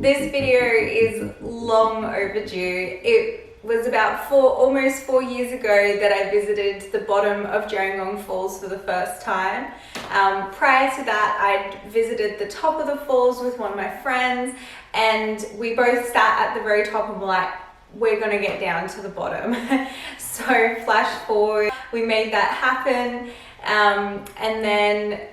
This video is long overdue. It was about almost 4 years ago that I visited the bottom of Gerringong Falls for the first time. Prior to that, I'd visited the top of the falls with one of my friends, and we both sat at the very top and were like, we're gonna get down to the bottom. So flash forward, we made that happen, and then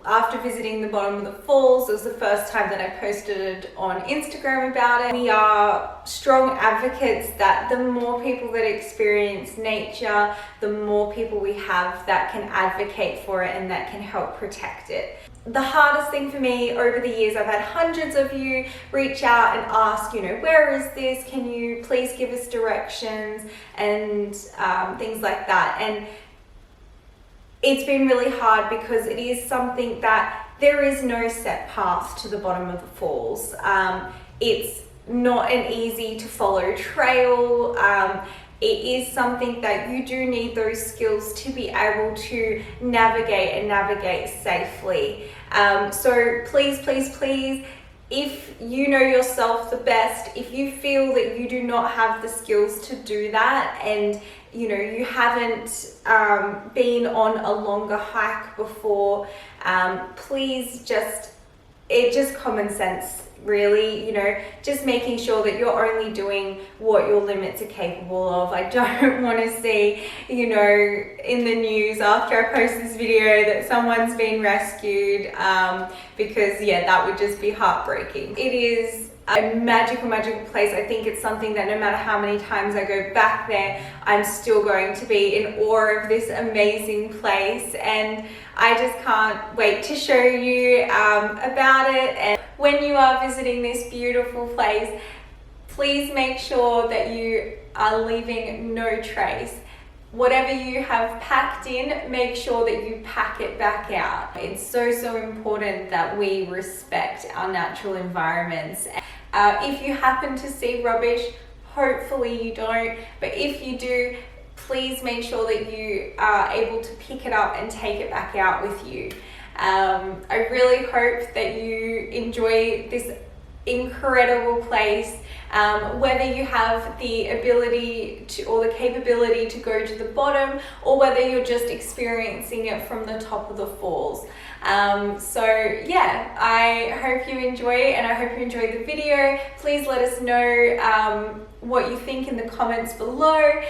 after visiting the bottom of the falls, it was the first time that I posted on Instagram about it. We are strong advocates that the more people that experience nature, the more people we have that can advocate for it and that can help protect it. The hardest thing for me over the years, I've had hundreds of you reach out and ask, where is this? Can you please give us directions and things like that. And it's been really hard because it is something that there is no set path to the bottom of the falls. It's not an easy to follow trail. It is something that you do need those skills to be able to navigate and navigate safely. So please, please, please, if you know yourself the best, if you feel that you do not have the skills to do that, and you haven't been on a longer hike before, please it's just common sense, really, just making sure that you're only doing what your limits are capable of. I don't want to see, in the news after I post this video that someone's been rescued, because that would just be heartbreaking. It is a magical place. I think it's something that no matter how many times I go back there, I'm still going to be in awe of this amazing place, and I just can't wait to show you about it. And when you are visiting this beautiful place, please make sure that you are leaving no trace. Whatever you have packed in, make sure that you pack it back out. It's so important that we respect our natural environments. If you happen to see rubbish, hopefully you don't, but if you do, please make sure that you are able to pick it up and take it back out with you. I really hope that you enjoy this incredible place, whether you have the ability to or the capability to go to the bottom, or whether you're just experiencing it from the top of the falls. I hope you enjoy it, and I hope you enjoyed the video. Please let us know what you think in the comments below.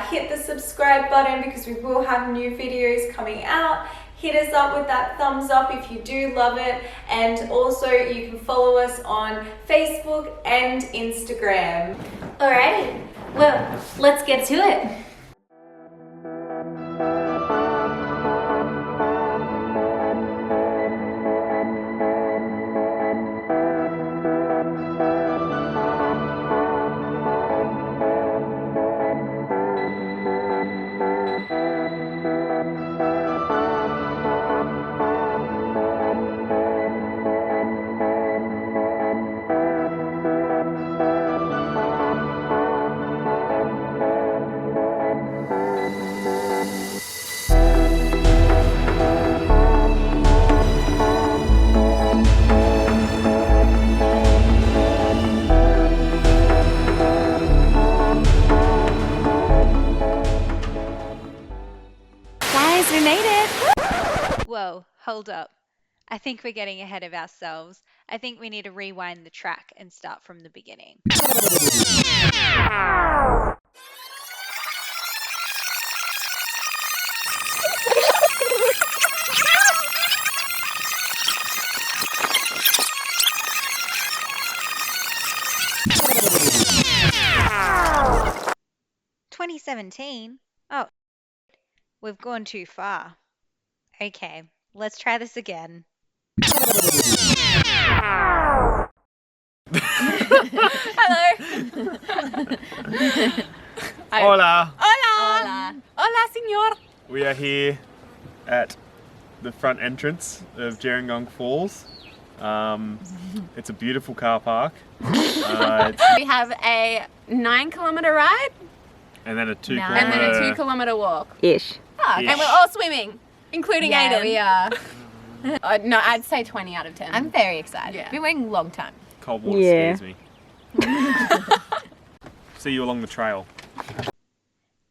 Hit the subscribe button because we will have new videos coming out. Hit us up with that thumbs up if you do love it, and also you can follow us on Facebook and Instagram. Alright, well, let's get to it. We made it! Whoa, hold up. I think we're getting ahead of ourselves. I think we need to rewind the track and start from the beginning. "2017? Oh, we've gone too far. Okay, let's try this again." Hello. Hola. Hola. Hola, señor. We are here at the front entrance of Gerringong Falls. It's a beautiful car park. We have a 9-kilometer ride And then a 2 and then a kilometer 2-kilometer walk. Ish. And we're all swimming, including Aiden. we are. No, I'd say 20 out of 10. I'm very excited. Yeah. Been waiting a long time. Cold water Yeah. scares me. See you along the trail.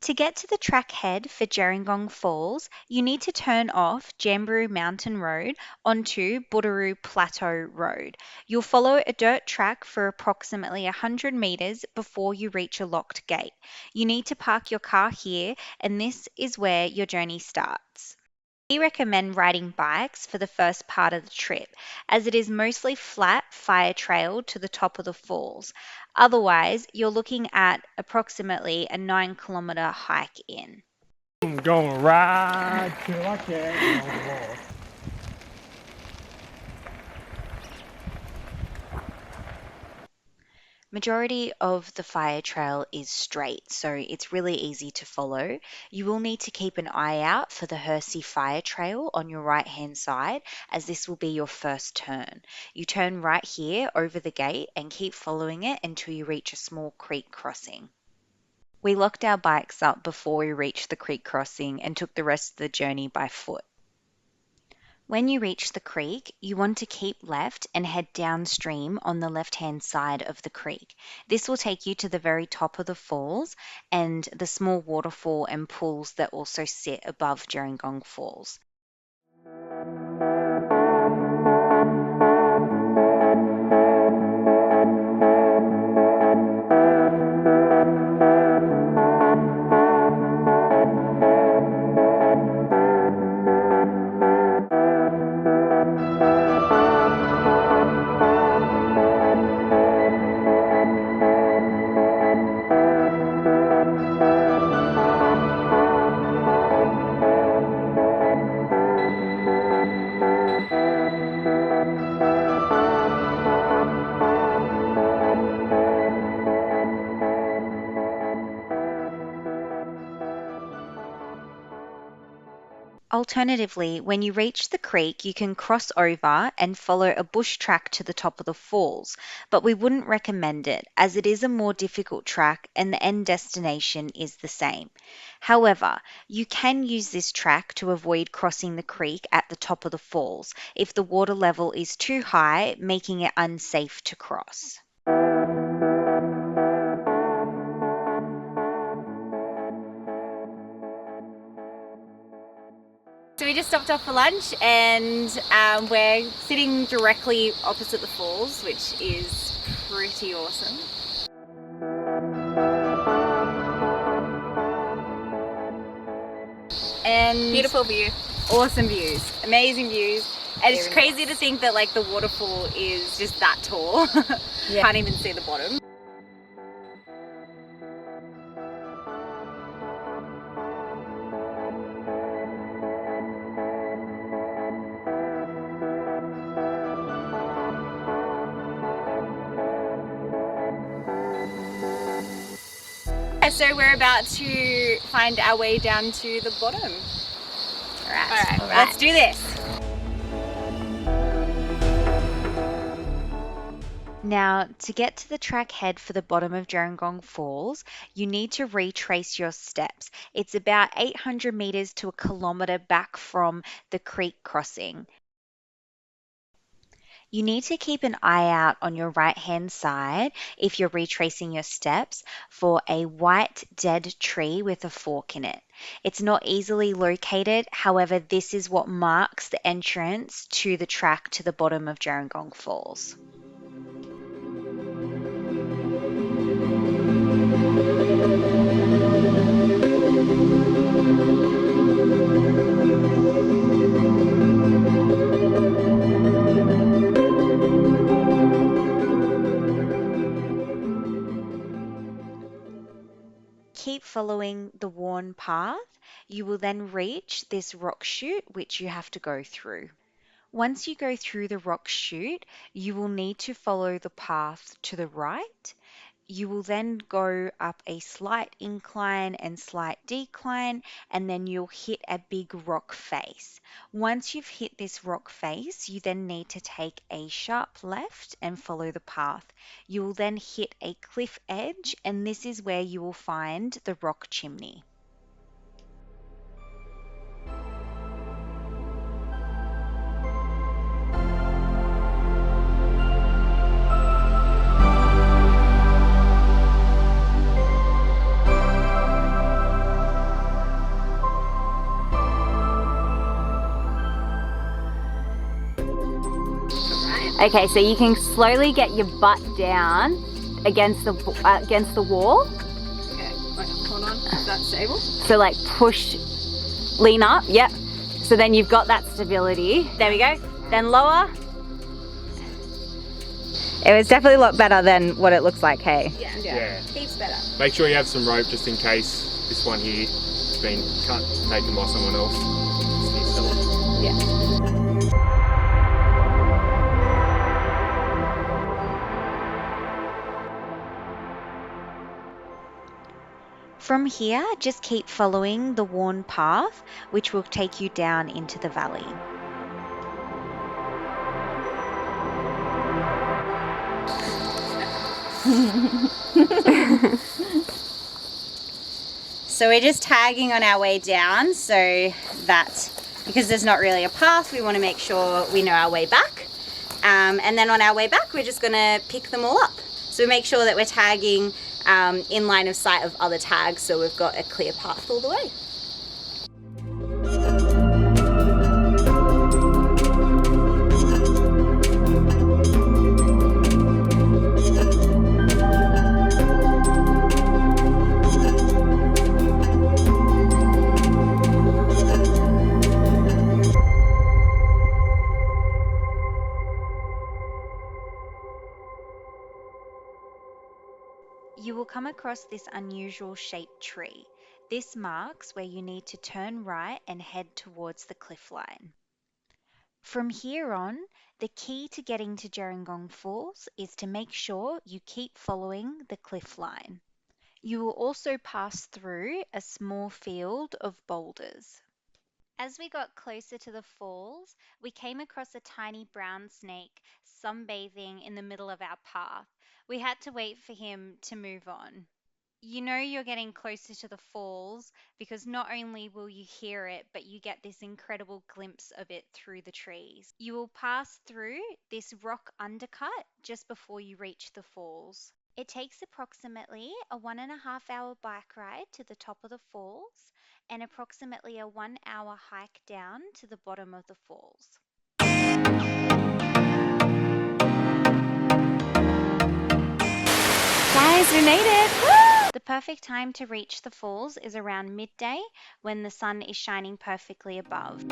To get to the track head for Gerringong Falls, you need to turn off Jamberoo Mountain Road onto Boodaroo Plateau Road. You'll follow a dirt track for approximately 100 metres before you reach a locked gate. You need to park your car here, and this is where your journey starts. We recommend riding bikes for the first part of the trip, as it is mostly flat fire trail to the top of the falls. Otherwise, you're looking at approximately a 9-kilometre hike in. I'm gonna ride till I can't no more. Majority of the fire trail is straight, so it's really easy to follow. You will need to keep an eye out for the Hersey fire trail on your right hand side, as this will be your first turn. You turn right here over the gate and keep following it until you reach a small creek crossing. We locked our bikes up before we reached the creek crossing and took the rest of the journey by foot. When you reach the creek, you want to keep left and head downstream on the left-hand side of the creek. This will take you to the very top of the falls and the small waterfall and pools that also sit above Gerringong Falls. Alternatively, when you reach the creek, you can cross over and follow a bush track to the top of the falls, but we wouldn't recommend it as it is a more difficult track and the end destination is the same. However, you can use this track to avoid crossing the creek at the top of the falls if the water level is too high, making it unsafe to cross. So we just stopped off for lunch and we're sitting directly opposite the falls, which is pretty awesome. And Beautiful view. awesome views, amazing views. And it's Very crazy to think that like the waterfall is just that tall. Yeah. Can't even see the bottom. So we're about to find our way down to the bottom. All right. Let's do this. Now, to get to the track head for the bottom of Gerringong Falls, you need to retrace your steps. It's about 800 metres to a kilometre back from the creek crossing. You need to keep an eye out on your right-hand side if you're retracing your steps for a white dead tree with a fork in it. It's not easily located, however, this is what marks the entrance to the track to the bottom of Gerringong Falls. Keep following the worn path. You will then reach this rock chute which you have to go through. Once you go through the rock chute, you will need to follow the path to the right. You will then go up a slight incline and slight decline, and then you'll hit a big rock face. Once you've hit this rock face, you then need to take a sharp left and follow the path. You will then hit a cliff edge, and this is where you will find the rock chimney. Okay, so you can slowly get your butt down against the wall. Okay, wait, hold on. Is that stable? So like push, lean up, yep. So then you've got that stability. There we go. Then lower. It was definitely a lot better than what it looks like, hey? Yeah. Heaps better. Make sure you have some rope just in case this one here has been cut, taken by someone else. From here, just keep following the worn path, which will take you down into the valley. So we're just tagging on our way down, so that, because there's not really a path, we want to make sure we know our way back. And then on our way back, we're just going to pick them all up. So we make sure that we're tagging in line of sight of other tags, so we've got a clear path all the way. You will come across this unusual shaped tree. This marks where you need to turn right and head towards the cliff line. From here on, the key to getting to Gerringong Falls is to make sure you keep following the cliff line. You will also pass through a small field of boulders. As we got closer to the falls, we came across a tiny brown snake sunbathing in the middle of our path. We had to wait for him to move on. You know you're getting closer to the falls because not only will you hear it, but you get this incredible glimpse of it through the trees. You will pass through this rock undercut just before you reach the falls. It takes approximately a 1.5-hour bike ride to the top of the falls and approximately a 1-hour hike down to the bottom of the falls. Guys, we made it! Woo! The perfect time to reach the falls is around midday when the sun is shining perfectly above.